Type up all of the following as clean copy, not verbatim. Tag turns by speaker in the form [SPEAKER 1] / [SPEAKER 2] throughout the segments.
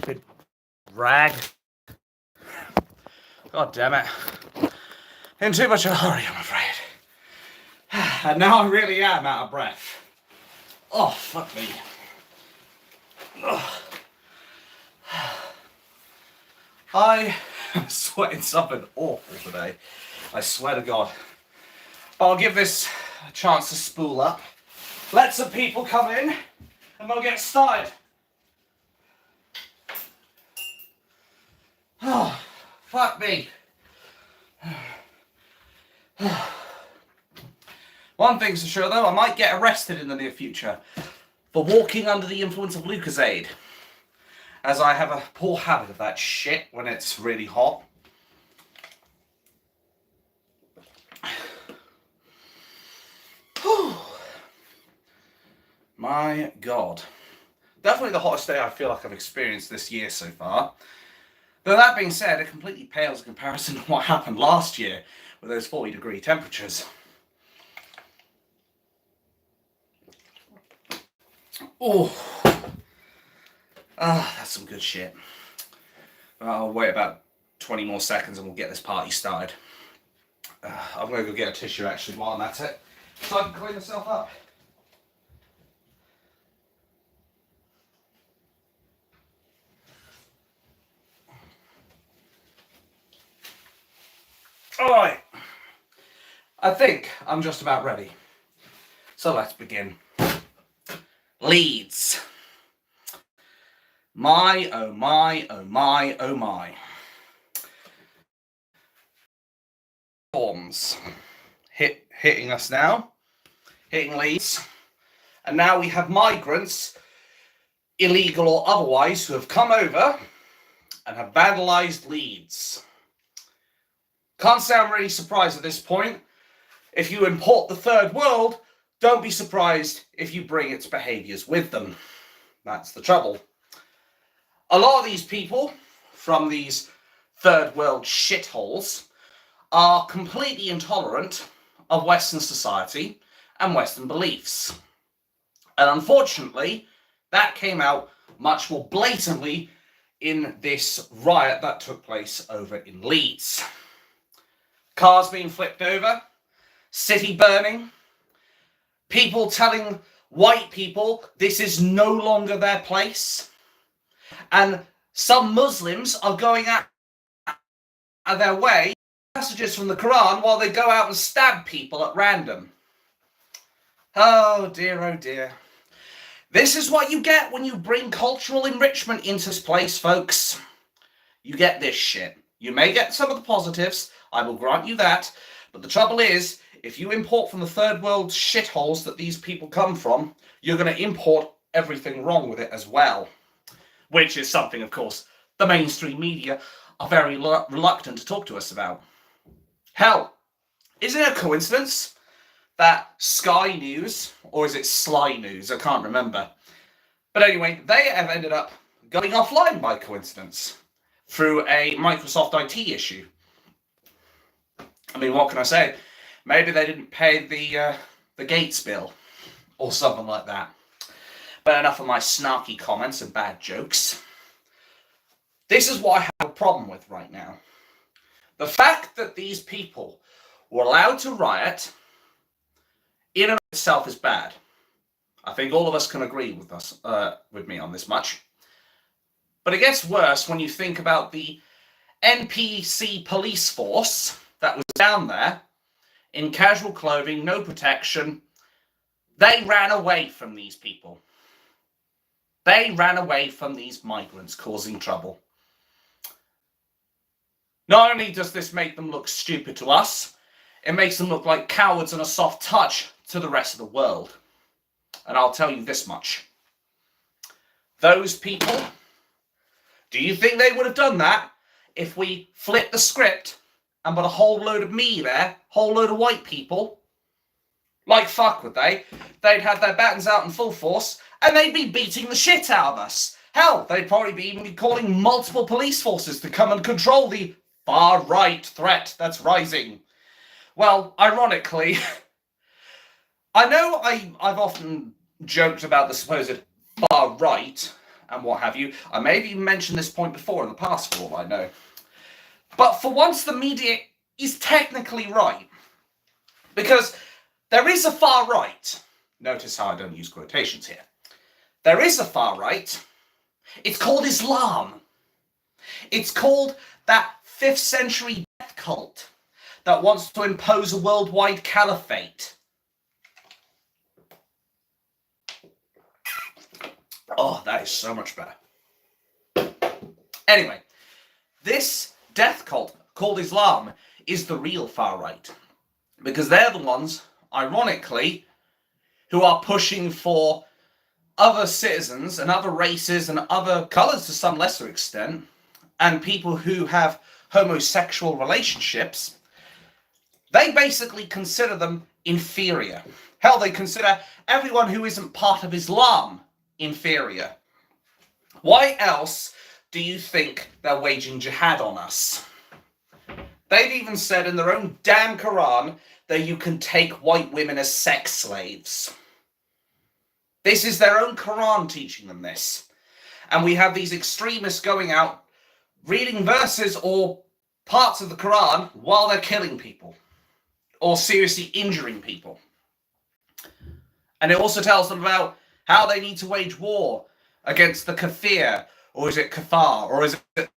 [SPEAKER 1] stupid rag. God damn it. In too much of a hurry, I'm afraid. And now I really am out of breath. Oh, fuck me. Ugh. I am sweating something awful today. I swear to God. But I'll give this a chance to spool up. Let some people come in and we'll get started. Oh, fuck me. One thing's for sure though, I might get arrested in the near future for walking under the influence of Lucozade, as I have a poor habit of that shit when it's really hot. Whew. My God. Definitely the hottest day I feel like I've experienced this year so far. Though that being said, it completely pales in comparison to what happened last year with those 40-degree temperatures. Oh, that's some good shit. I'll wait about 20 more seconds and we'll get this party started. I'm going to go get a tissue actually while I'm at it, so I can clean myself up. Alright, I think I'm just about ready. So let's begin. Leeds. My, oh my, oh my, oh my. Storms hitting us now, hitting Leeds. And now we have migrants, illegal or otherwise, who have come over and have vandalised Leeds. Can't say I'm really surprised at this point. If you import the third world, don't be surprised if you bring its behaviours with them. That's the trouble. A lot of these people from these third world shitholes are completely intolerant of Western society and Western beliefs. And unfortunately, that came out much more blatantly in this riot that took place over in Leeds. Cars being flipped over, city burning, people telling white people this is no longer their place, and some Muslims are going out of their way, passages from the Quran, while they go out and stab people at random. Oh dear. This is what you get when you bring cultural enrichment into this place, folks. You get this shit. You may get some of the positives, I will grant you that, but the trouble is, if you import from the third world shitholes that these people come from, you're going to import everything wrong with it as well. Which is something, of course, the mainstream media are very reluctant to talk to us about. Hell, is it a coincidence that Sky News, or is it Sly News, I can't remember. But anyway, they have ended up going offline by coincidence through a Microsoft IT issue. I mean, what can I say? Maybe they didn't pay the Gates bill or something like that. But enough of my snarky comments and bad jokes. This is what I have a problem with right now. The fact that these people were allowed to riot in and of itself is bad. I think all of us can agree with me on this much. But it gets worse when you think about the NPC police force that was down there in casual clothing, no protection. They ran away from these people. They ran away from these migrants causing trouble. Not only does this make them look stupid to us, it makes them look like cowards and a soft touch to the rest of the world. And I'll tell you this much. Those people, do you think they would have done that if we flipped the script and put a whole load of me there, whole load of white people? Like fuck would they? They'd have their batons out in full force and they'd be beating the shit out of us. Hell, they'd probably even be calling multiple police forces to come and control the far-right threat that's rising. Well, ironically, I know I've often joked about the supposed far-right and what have you. I may have even mentioned this point before in the past, for all I know. But for once, the media is technically right. Because there is a far right. Notice how I don't use quotations here. There is a far right. It's called Islam. It's called that 5th century death cult that wants to impose a worldwide caliphate. Oh, that is so much better. Anyway, this death cult called Islam is the real far right. Because they're the ones, ironically, who are pushing for other citizens and other races and other colours to some lesser extent, and people who have homosexual relationships. They basically consider them inferior. Hell, they consider everyone who isn't part of Islam inferior. Why else do you think they're waging jihad on us? They've even said in their own damn Quran that you can take white women as sex slaves. This is their own Quran teaching them this. And we have these extremists going out, reading verses or parts of the Quran while they're killing people or seriously injuring people. And it also tells them about how they need to wage war against the kafir, or is it kafar, or is it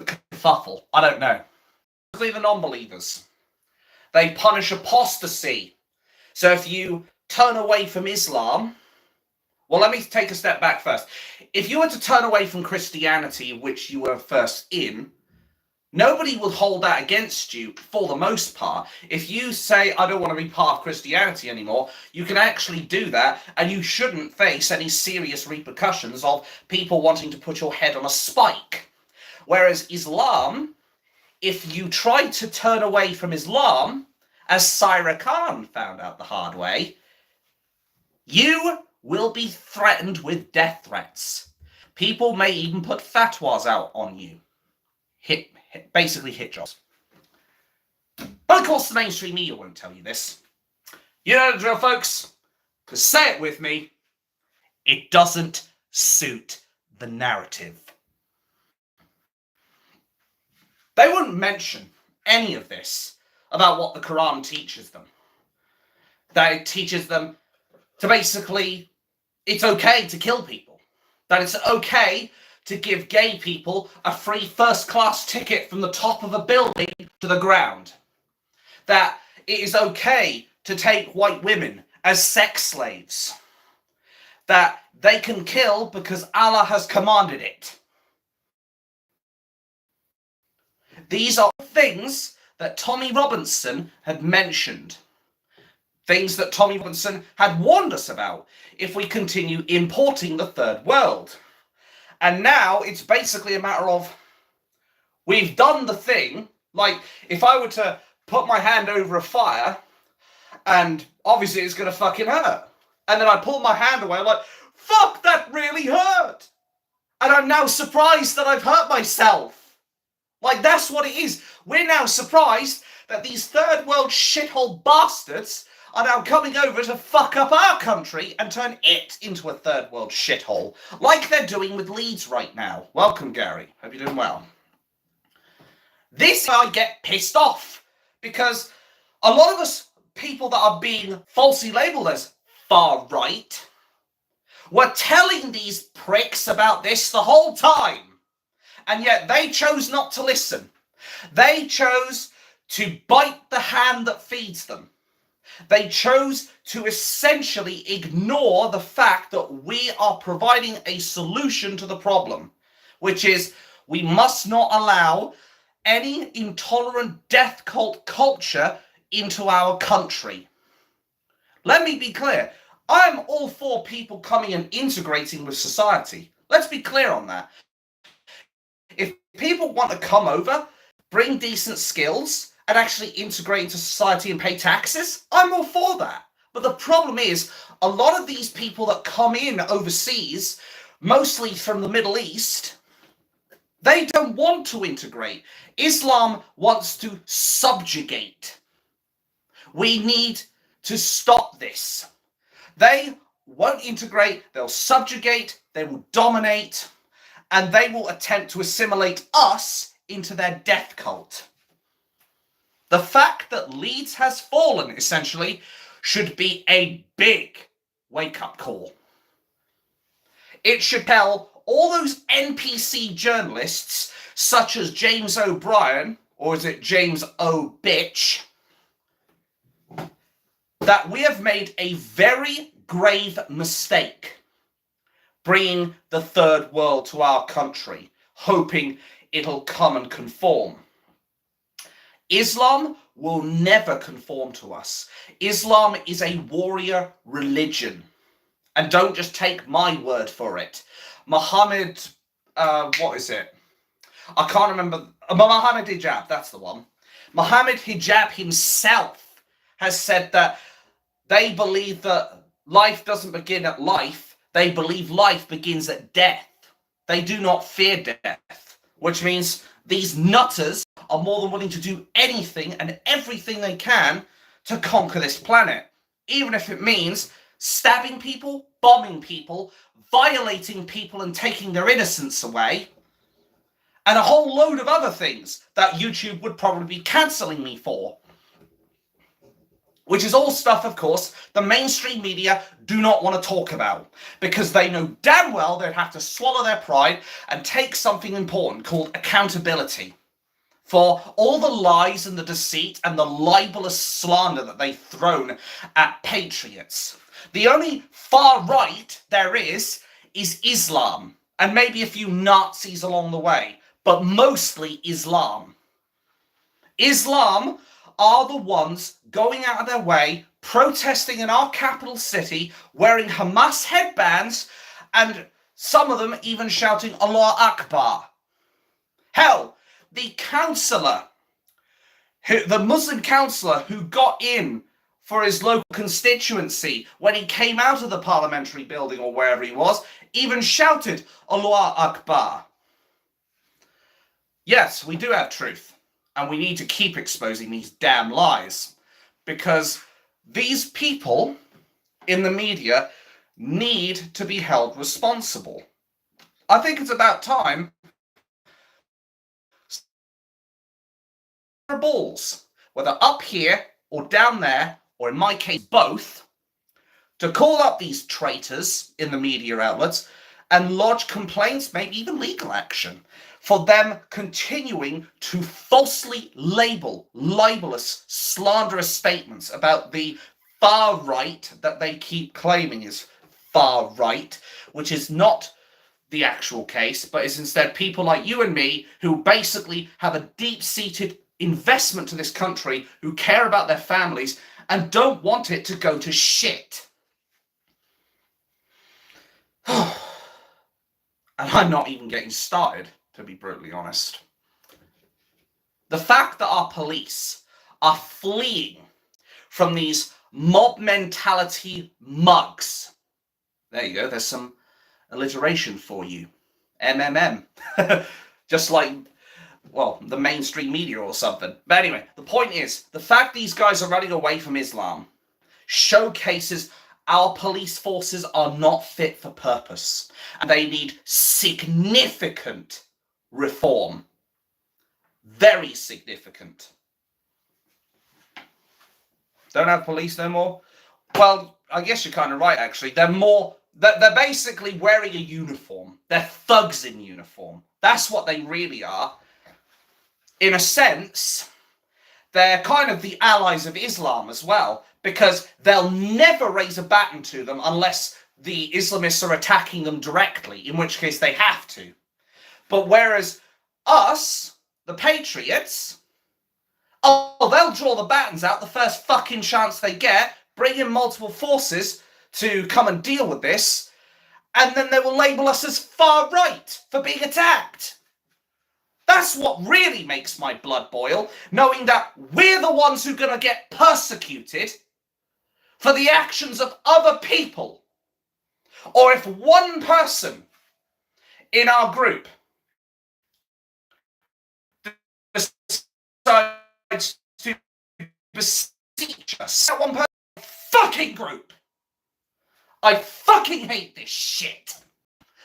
[SPEAKER 1] kafuffle? I don't know. Basically the non-believers. They punish apostasy. So if you turn away from Islam, well, let me take a step back first. If you were to turn away from Christianity, which you were first in, nobody will hold that against you for the most part. If you say, I don't want to be part of Christianity anymore, you can actually do that, and you shouldn't face any serious repercussions of people wanting to put your head on a spike. Whereas Islam, if you try to turn away from Islam, as Syra Khan found out the hard way, you will be threatened with death threats. People may even put fatwas out on you. Basically hit jobs. But of course the mainstream media won't tell you this. You know the drill, folks? Because say it with me, it doesn't suit the narrative. They wouldn't mention any of this about what the Quran teaches them. That it teaches them to basically, it's okay to kill people. That it's okay to give gay people a free first-class ticket from the top of a building to the ground. That it is okay to take white women as sex slaves. That they can kill because Allah has commanded it. These are things that Tommy Robinson had mentioned. Things that Tommy Robinson had warned us about if we continue importing the third world. And now it's basically a matter of, we've done the thing. Like, if I were to put my hand over a fire, and obviously it's going to fucking hurt. And then I pull my hand away, I'm like, fuck, that really hurt. And I'm now surprised that I've hurt myself. Like, that's what it is. We're now surprised that these third world shithole bastards are now coming over to fuck up our country and turn it into a third world shithole, like they're doing with Leeds right now. Welcome, Gary. Hope you're doing well. This I get pissed off, because a lot of us people that are being falsely labelled as far right were telling these pricks about this the whole time. And yet they chose not to listen. They chose to bite the hand that feeds them. They chose to essentially ignore the fact that we are providing a solution to the problem, which is we must not allow any intolerant death cult culture into our country. Let me be clear. I'm all for people coming and integrating with society. Let's be clear on that. If people want to come over, bring decent skills, and actually integrate into society and pay taxes, I'm all for that. But the problem is, a lot of these people that come in overseas, mostly from the Middle East, they don't want to integrate. Islam wants to subjugate. We need to stop this. They won't integrate, they'll subjugate, they will dominate, and they will attempt to assimilate us into their death cult. The fact that Leeds has fallen, essentially, should be a big wake-up call. It should tell all those NPC journalists, such as James O'Brien, or is it James O. Bitch, that we have made a very grave mistake bringing the third world to our country, hoping it'll come and conform. Islam will never conform to us. Islam is a warrior religion. And don't just take my word for it. Muhammad, what is it? I can't remember. Muhammad Hijab, that's the one. Muhammad Hijab himself has said that they believe that life doesn't begin at life. They believe life begins at death. They do not fear death, which means these nutters are more than willing to do anything and everything they can to conquer this planet, even if it means stabbing people, bombing people, violating people and taking their innocence away, and a whole load of other things that YouTube would probably be cancelling me for. Which is all stuff, of course, the mainstream media do not want to talk about, because they know damn well they'd have to swallow their pride and take something important called accountability for all the lies and the deceit and the libelous slander that they've thrown at patriots. The only far right there is Islam, and maybe a few Nazis along the way, but mostly Islam. Islam are the ones going out of their way, protesting in our capital city, wearing Hamas headbands, and some of them even shouting Allah Akbar. Hell, the Muslim councillor who got in for his local constituency when he came out of the parliamentary building or wherever he was, even shouted Allah Akbar. Yes, we do have truth. And we need to keep exposing these damn lies, because these people in the media need to be held responsible. I think it's about time balls, whether up here or down there, or in my case both, to call up these traitors in the media outlets and lodge complaints, maybe even legal action, for them continuing to falsely label libelous, slanderous statements about the far right that they keep claiming is far right, which is not the actual case, but is instead people like you and me who basically have a deep-seated investment to this country, who care about their families and don't want it to go to shit. And I'm not even getting started, to be brutally honest. The fact that our police are fleeing from these mob mentality mugs. There you go, there's some alliteration for you. MMM. Just like, well, the mainstream media or something. But anyway, the point is, the fact these guys are running away from Islam showcases our police forces are not fit for purpose, and they need significant reform. Very significant. Don't have police no more? Well, I guess you're kind of right, actually. They're basically wearing a uniform. They're thugs in uniform. That's what they really are. In a sense, they're kind of the allies of Islam as well, because they'll never raise a baton to them unless the Islamists are attacking them directly, in which case they have to. But whereas us, the patriots, oh, they'll draw the batons out the first fucking chance they get, bring in multiple forces to come and deal with this, and then they will label us as far right for being attacked. That's what really makes my blood boil, knowing that we're the ones who are going to get persecuted for the actions of other people. Or if one person in our group decides to beseech us, that one person, fucking group, I fucking hate this shit.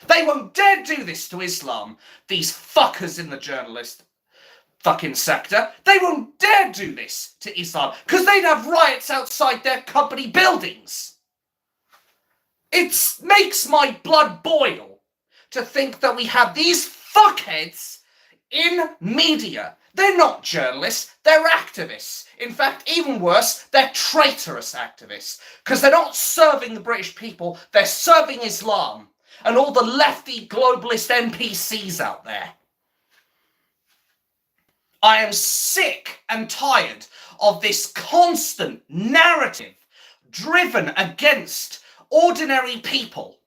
[SPEAKER 1] They won't dare do this to Islam, these fuckers in the journalist fucking sector. They won't dare do this to Islam, because they'd have riots outside their company buildings. It makes my blood boil to think that we have these fuckheads in media. They're not journalists, they're activists. In fact, even worse, they're traitorous activists, because they're not serving the British people, they're serving Islam and all the lefty globalist NPCs out there. I am sick and tired of this constant narrative driven against ordinary people.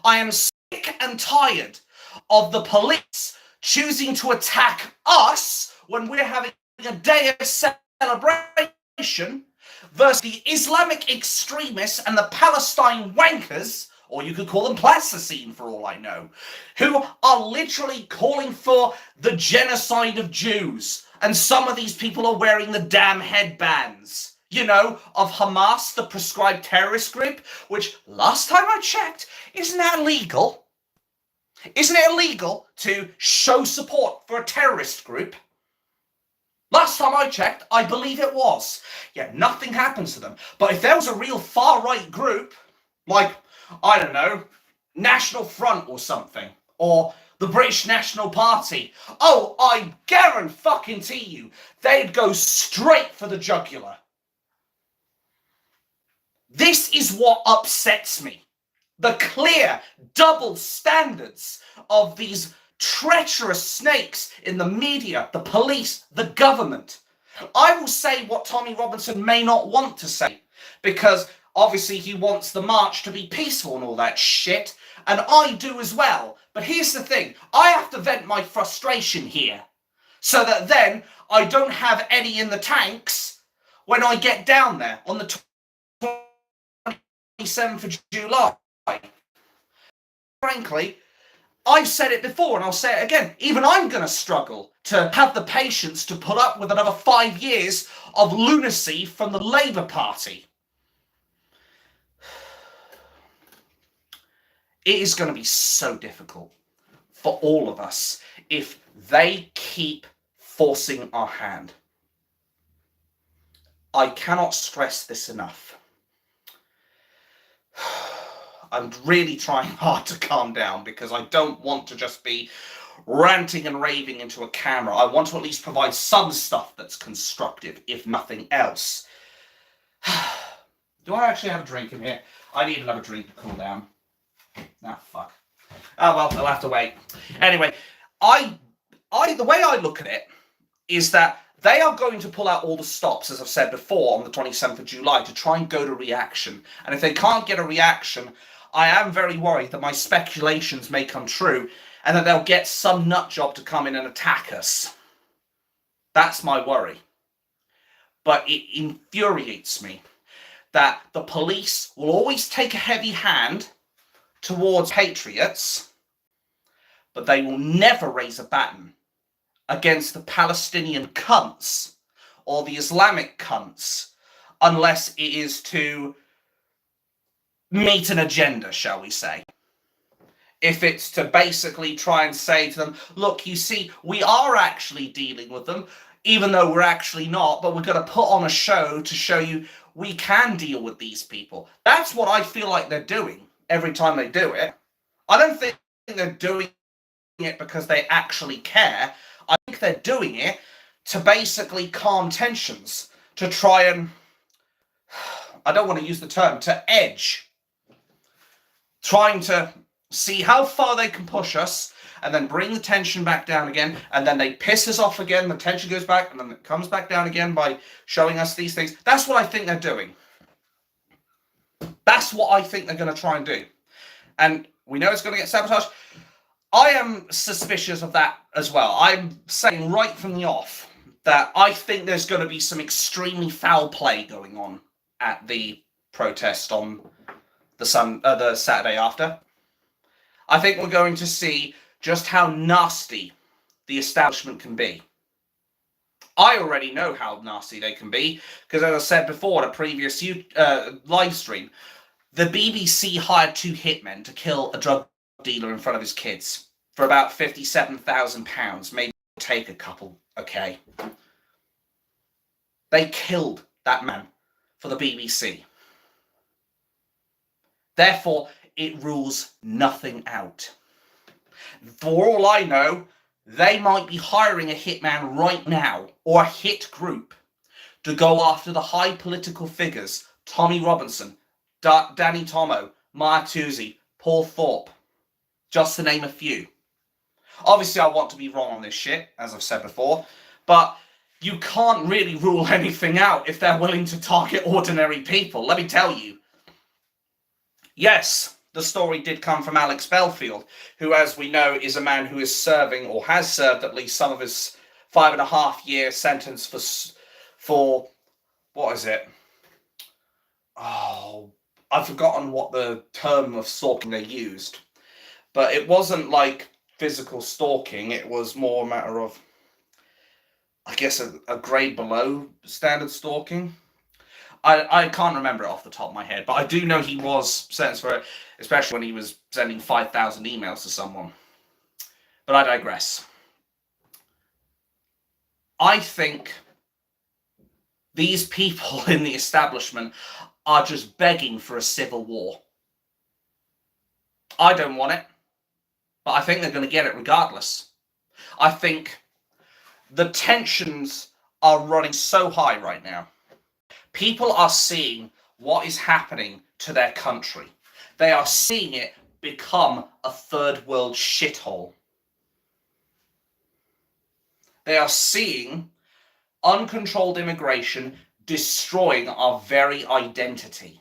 [SPEAKER 1] I am sick and tired of the police choosing to attack us when we're having a day of celebration versus the Islamic extremists and the Palestine wankers, or you could call them plasticine for all I know, who are literally calling for the genocide of Jews. And some of these people are wearing the damn headbands, you know, of Hamas, the prescribed terrorist group, which last time I checked, isn't that illegal? Isn't it illegal to show support for a terrorist group? Last time I checked, I believe it was. Yet nothing happens to them. But if there was a real far-right group, like, I don't know, National Front or something, or the British National Party, oh, I guarantee you, they'd go straight for the jugular. This is what upsets me. The clear double standards of these treacherous snakes in the media, the police, the government. I will say what Tommy Robinson may not want to say, because obviously he wants the march to be peaceful and all that shit, and I do as well. But here's the thing, I have to vent my frustration here, so that then I don't have any in the tanks when I get down there on the 27th of July. Frankly, I've said it before and I'll say it again. Even I'm going to struggle to have the patience to put up with another 5 years of lunacy from the Labour Party. It is going to be so difficult for all of us if they keep forcing our hand. I cannot stress this enough. I'm really trying hard to calm down because I don't want to just be ranting and raving into a camera. I want to at least provide some stuff that's constructive, if nothing else. Do I actually have a drink in here? I need another drink to cool down. Ah, fuck. Oh, well, I'll have to wait. Anyway, the way I look at it is that they are going to pull out all the stops, as I've said before, on the 27th of July to try and go to reaction. And if they can't get a reaction, I am very worried that my speculations may come true and that they'll get some nutjob to come in and attack us. That's my worry. But it infuriates me that the police will always take a heavy hand towards patriots, but they will never raise a baton against the Palestinian cunts or the Islamic cunts unless it is to meet an agenda, shall we say. If it's to basically try and say to them, look, you see, we are actually dealing with them, even though we're actually not, but we're going to put on a show to show you we can deal with these people. That's what I feel like they're doing every time they do it. I don't think they're doing it because they actually care. I think they're doing it to basically calm tensions, to try and, I don't want to use the term, to edge. Trying to see how far they can push us and then bring the tension back down again, and then they piss us off again, the tension goes back, and then it comes back down again by showing us these things. That's what I think they're doing. That's what I think they're going to try and do. And we know it's going to get sabotaged. I am suspicious of that as well. I'm saying right from the off that I think there's going to be some extremely foul play going on at the protest on the Saturday after. I think we're going to see just how nasty the establishment can be. I already know how nasty they can be, because as I said before in a previous live stream, The BBC hired 2 hitmen to kill a drug dealer in front of his kids for about £57,000. Maybe take a couple, okay? They killed that man for the BBC. Therefore, it rules nothing out. For all I know, they might be hiring a hitman right now, or a hit group, to go after the high political figures, Tommy Robinson, Danny Tomo, Maya Tusi, Paul Thorpe, just to name a few. Obviously, I want to be wrong on this shit, as I've said before, but you can't really rule anything out if they're willing to target ordinary people, let me tell you. Yes, the story did come from Alex Belfield, who, as we know, is a man who is serving, or has served at least some of his 5.5-year sentence for what is it? Oh, I've forgotten what the term of stalking they used. But it wasn't like physical stalking, it was more a matter of, I guess, a grade below standard stalking. I can't remember it off the top of my head, but I do know he was sentenced for it, especially when he was sending 5,000 emails to someone. But I digress. I think these people in the establishment are just begging for a civil war. I don't want it, but I think they're going to get it regardless. I think the tensions are running so high right now. People are seeing what is happening to their country. They are seeing it become a third world shithole. They are seeing uncontrolled immigration destroying our very identity.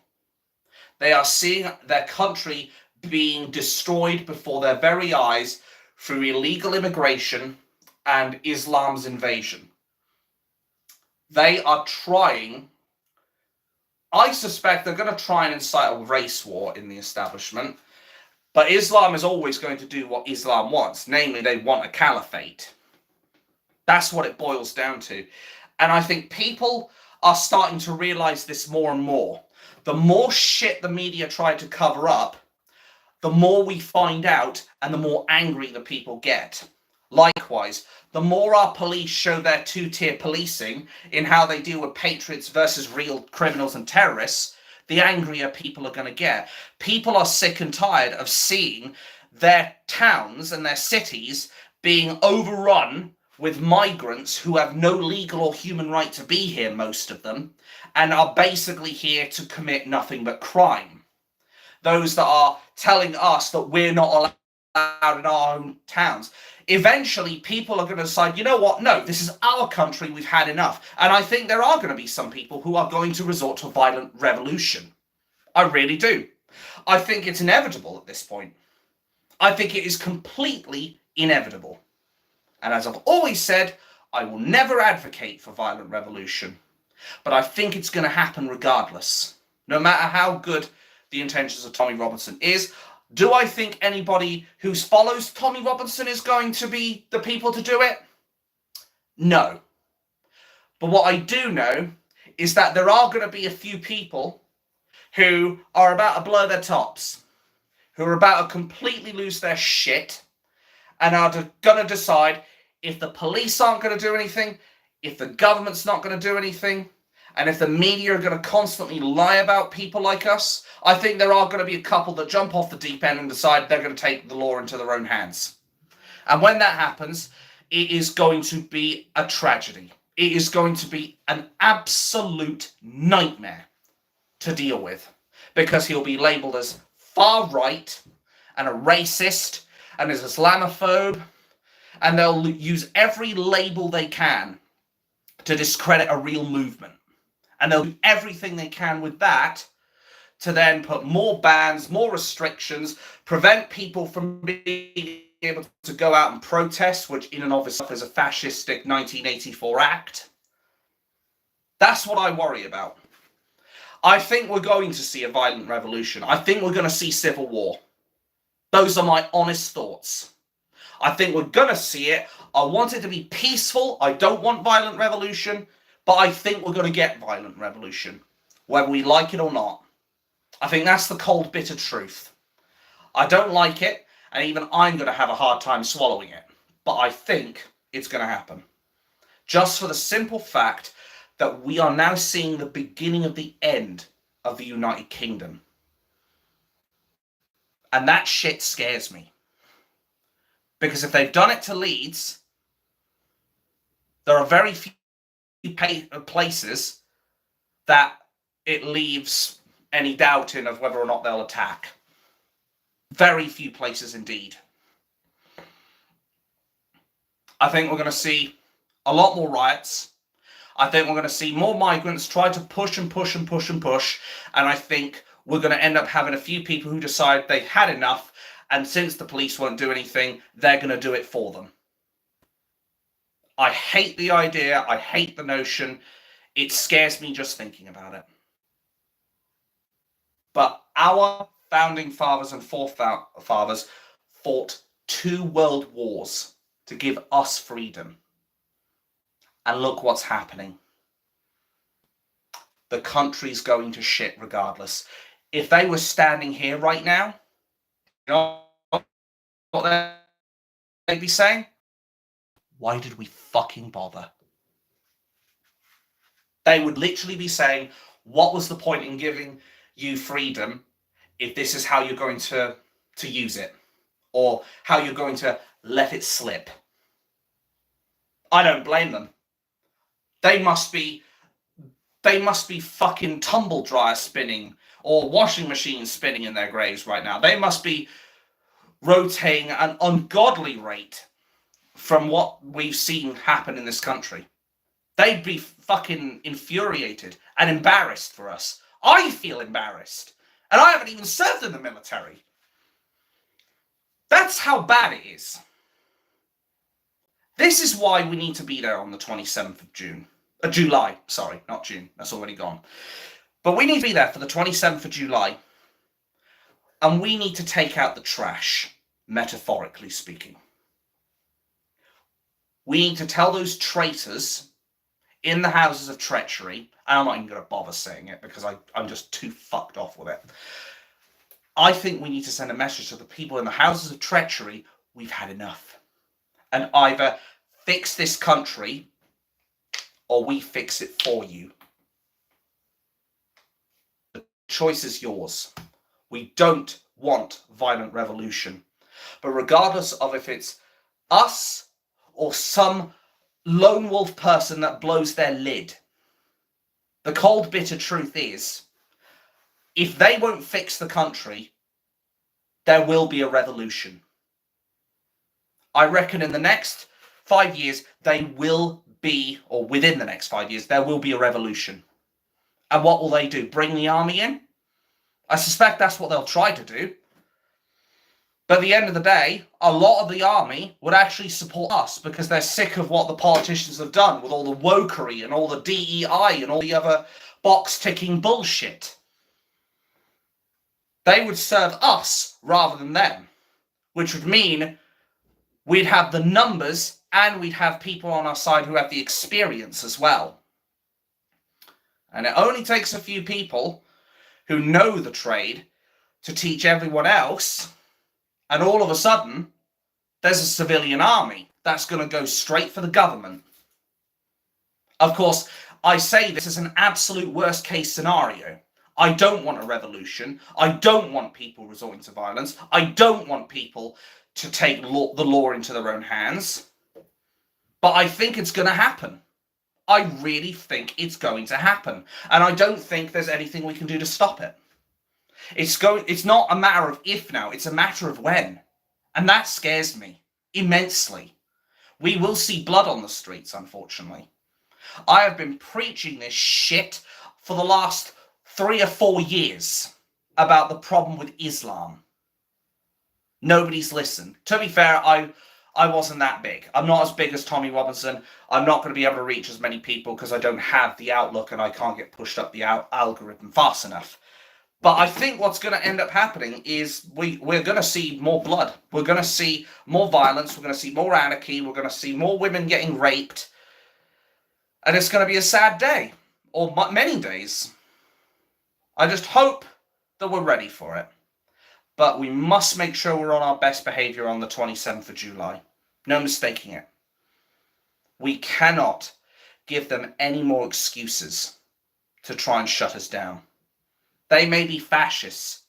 [SPEAKER 1] They are seeing their country being destroyed before their very eyes through illegal immigration and Islam's invasion. They are trying, I suspect they're going to try and incite a race war in the establishment, but Islam is always going to do what Islam wants, namely they want a caliphate. That's what it boils down to. And I think people are starting to realize this more and more. The more shit the media try to cover up, the more we find out and the more angry the people get. Likewise, the more our police show their two-tier policing in how they deal with patriots versus real criminals and terrorists, the angrier people are going to get. People are sick and tired of seeing their towns and their cities being overrun with migrants who have no legal or human right to be here, most of them, and are basically here to commit nothing but crime. Those that are telling us that we're not allowed in our own towns. Eventually, people are going to decide, you know what, no, this is our country, we've had enough. And I think there are going to be some people who are going to resort to violent revolution. I really do. I think it's inevitable at this point. I think it is completely inevitable. And as I've always said, I will never advocate for violent revolution. But I think it's going to happen regardless. No matter how good the intentions of Tommy Robinson is. Do I think anybody who follows Tommy Robinson is going to be the people to do it? No. But what I do know is that there are going to be a few people who are about to blow their tops, who are about to completely lose their shit, and are going to decide if the police aren't going to do anything, if the government's not going to do anything, and if the media are going to constantly lie about people like us, I think there are going to be a couple that jump off the deep end and decide they're going to take the law into their own hands. And when that happens, it is going to be a tragedy. It is going to be an absolute nightmare to deal with, because he'll be labelled as far right and a racist and as Islamophobe, and they'll use every label they can to discredit a real movement. And they'll do everything they can with that to then put more bans, more restrictions, prevent people from being able to go out and protest, which in and of itself is a fascistic 1984 act. That's what I worry about. I think we're going to see a violent revolution. I think we're going to see civil war. Those are my honest thoughts. I think we're going to see it. I want it to be peaceful. I don't want violent revolution. But I think we're going to get violent revolution, whether we like it or not. I think that's the cold, bitter truth. I don't like it, and even I'm going to have a hard time swallowing it. But I think it's going to happen. Just for the simple fact that we are now seeing the beginning of the end of the United Kingdom. And that shit scares me. Because if they've done it to Leeds, there are very few places that it leaves any doubt in of whether or not they'll attack. Very few places indeed. I think we're going to see a lot more riots. I think we're going to see more migrants try to push and push and push and push. And I think we're going to end up having a few people who decide they've had enough. And since the police won't do anything, they're going to do it for them. I hate the idea. I hate the notion. It scares me just thinking about it. But our founding fathers and forefathers fought 2 world wars to give us freedom. And look what's happening. The country's going to shit regardless. If they were standing here right now, you know what they'd be saying? Why did we fucking bother? They would literally be saying, what was the point in giving you freedom if this is how you're going to use it? Or how you're going to let it slip? I don't blame them. They must be fucking tumble dryer spinning or washing machines spinning in their graves right now. They must be rotating an ungodly rate from what we've seen happen in this country. They'd be fucking infuriated and embarrassed for us. I feel embarrassed. And I haven't even served in the military. That's how bad it is. This is why we need to be there on the 27th of July. Sorry, not June. That's already gone. But we need to be there for the 27th of July. And we need to take out the trash, metaphorically speaking. We need to tell those traitors in the houses of treachery, and I'm not even going to bother saying it because I'm just too fucked off with it. I think we need to send a message to the people in the houses of treachery, we've had enough. And either fix this country or we fix it for you. The choice is yours. We don't want violent revolution. But regardless of if it's us or some lone wolf person that blows their lid, the cold, bitter truth is, if they won't fix the country, there will be a revolution. I reckon in the next 5 years, they will be, or within the next 5 years, there will be a revolution. And what will they do? Bring the army in? I suspect that's what they'll try to do. But at the end of the day, a lot of the army would actually support us because they're sick of what the politicians have done with all the wokery and all the DEI and all the other box-ticking bullshit. They would serve us rather than them, which would mean we'd have the numbers and we'd have people on our side who have the experience as well. And it only takes a few people who know the trade to teach everyone else. And all of a sudden, there's a civilian army that's going to go straight for the government. Of course, I say this as an absolute worst case scenario. I don't want a revolution. I don't want people resorting to violence. I don't want people to take the law into their own hands. But I think it's going to happen. I really think it's going to happen. And I don't think there's anything we can do to stop it. It's not a matter of if now, it's a matter of when. And that scares me immensely. We will see blood on the streets, unfortunately. I have been preaching this shit for the last 3 or 4 years about the problem with Islam. Nobody's listened. To be fair, I wasn't that big. I'm not as big as Tommy Robinson. I'm not going to be able to reach as many people because I don't have the outlook and I can't get pushed up the algorithm fast enough. But I think what's going to end up happening is we're going to see more blood. We're going to see more violence. We're going to see more anarchy. We're going to see more women getting raped. And it's going to be a sad day. Or many days. I just hope that we're ready for it. But we must make sure we're on our best behaviour on the 27th of July. No mistaking it. We cannot give them any more excuses to try and shut us down. They may be fascists,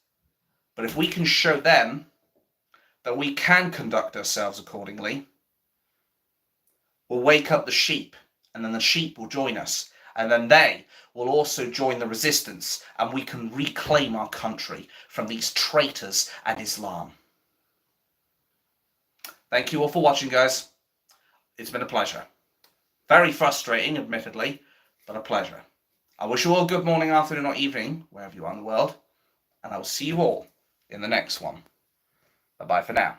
[SPEAKER 1] but if we can show them that we can conduct ourselves accordingly, we'll wake up the sheep, and then the sheep will join us, and then they will also join the resistance, and we can reclaim our country from these traitors and Islam. Thank you all for watching, guys. It's been a pleasure. Very frustrating, admittedly, but a pleasure. I wish you all a good morning, afternoon, or evening, wherever you are in the world, and I will see you all in the next one. Bye-bye for now.